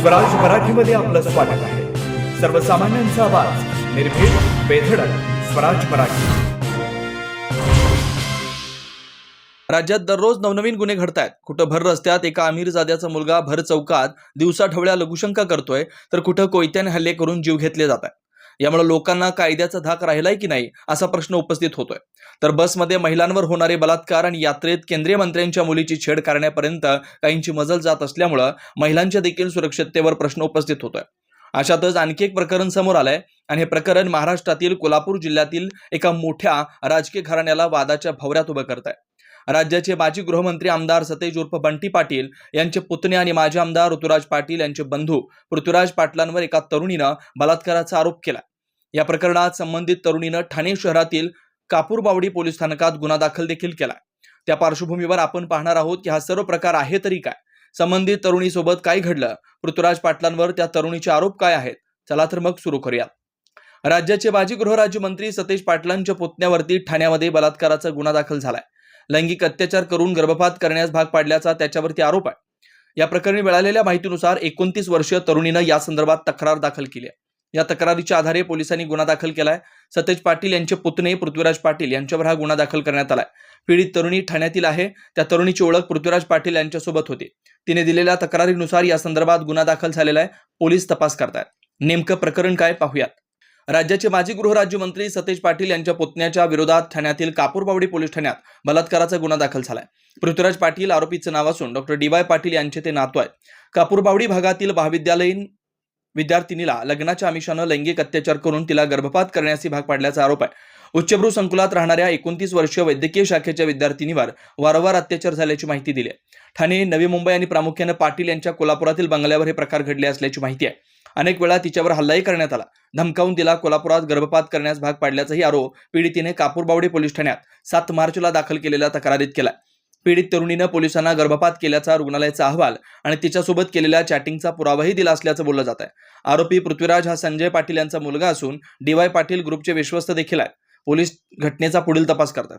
स्वराज मराठीमध्ये आपलं स्वागत आहे। सर्वसामान्यांचा आवाज, निर्भीड, बेधडक, स्वराज मराठी। राज्यात दररोज नवनवीन गुन्हे घडतायत। कुठं भर रस्त्यात एका अमीरजाद्याचा मुलगा भर चौकात दिवसा ढवळ्या लघुशंका करतोय, तर कुठं कोयत्याने हल्ले करून जीव घेतले जात आहेत। यामुळे लोकांना कायद्याचा धाक राहिलाय की नाही असा प्रश्न उपस्थित होतोय। तर बसमध्ये महिलांवर होणारे बलात्कार आणि यात्रेत केंद्रीय मंत्र्यांच्या मुलीची छेड करण्यापर्यंत काहींची मजल जात असल्यामुळे महिलांच्या देखील सुरक्षिततेवर प्रश्न उपस्थित होतोय। अशातच आणखी एक प्रकरण समोर आलंय आणि हे प्रकरण महाराष्ट्रातील कोल्हापूर जिल्ह्यातील एका मोठ्या राजकीय घराण्याला वादाच्या भवऱ्यात उभं करत आहे। राज्याचे माजी गृहमंत्री आमदार सतेज उर्फ बंटी पाटील यांचे पुतणे आणि माजी आमदार ऋतुराज पाटील यांचे बंधू पृथ्वीराज पाटलांवर एका तरुणीनं बलात्काराचा आरोप केला। या प्रकरणात संबंधित तरुणीनं ठाणे शहरातील कापूरबावडी पोलीस स्थानकात गुन्हा दाखल देखील केला। त्या पार्श्वभूमीवर आपण पाहणार आहोत की हा सर्व प्रकार आहे तरी काय, संबंधित तरुणीसोबत काय घडलं, पृथ्वीराज पाटलांवर त्या तरुणीचे आरोप काय आहेत। चला तर मग सुरू करूया। राज्याचे माजी गृहराज्यमंत्री सतेज पाटलांच्या पुतण्यावरती ठाण्यामध्ये बलात्काराचा गुन्हा दाखल झालाय। लैंगिक अत्याचार करून गर्भपात करण्यास भाग पाडल्याचा त्याच्यावरती आरोप आहे। या प्रकरणी मिळालेल्या माहितीनुसार 29 वर्षीय तरुणीनं या संदर्भात तक्रार दाखल केली आहे। या तक्रारीच्या आधारे पोलिसांनी गुन्हा दाखल केलाय। सतेज पाटील यांचे पुतणे पृथ्वीराज पाटील यांच्यावर हा गुन्हा दाखल करण्यात आलाय। पीडित तरुणी ठाण्यातील आहे। त्या तरुणीची ओळख पृथ्वीराज पाटील यांच्यासोबत होती। तिने दिलेल्या तक्रारीनुसार या संदर्भात गुन्हा दाखल झालेला आहे। पोलीस तपास करतायत। नेमकं प्रकरण काय पाहूयात। राज्याचे माजी गृहराज्यमंत्री सतेज पाटील यांच्या पुतण्याच्या विरोधात ठाण्यातील कापूरबावडी पोलीस ठाण्यात बलात्काराचा गुन्हा दाखल झालाय। पृथ्वीराज पाटील आरोपीचं नाव असून डॉक्टर डी वाय पाटील यांचे ते नातू आहेत। कापूरबावडी भागातील महाविद्यालयीन विद्यार्थिनीला लग्नाच्या आमिषानं लैंगिक अत्याचार करून तिला गर्भपात करण्यास भाग पाडल्याचा आरोप आहे। उच्चभ्रू संकुलात राहणाऱ्या 29 वर्षीय वैद्यकीय शाखेच्या विद्यार्थिनीवर वारंवार अत्याचार झाल्याची माहिती दिली आहे। ठाणे, नवी मुंबई आणि प्रामुख्याने पाटील यांच्या कोल्हापुरातील बंगल्यावर हे प्रकार घडले असल्याची माहिती आहे। अनेक वेळा तिच्यावर हल्लाही करण्यात आला। धमकावून तिला कोल्हापुरात गर्भपात करण्यास भाग पाडल्याचाही आरोप पीडितीने कापूरबावडी पोलीस ठाण्यात 7 मार्चला दाखल केलेल्या तक्रारीत केला। पीडित तरुणीनं पोलिसांना गर्भपात केल्याचा रुग्णालयाचा अहवाल आणि तिच्यासोबत केलेल्या चॅटिंगचा पुरावाही दिला असल्याचं बोललं जात आहे। आरोपी पृथ्वीराज हा संजय पाटील यांचा मुलगा असून डी वाय पाटील ग्रुपचे विश्वस्त देखील आहेत। पोलीस घटनेचा पुढील तपास करतात।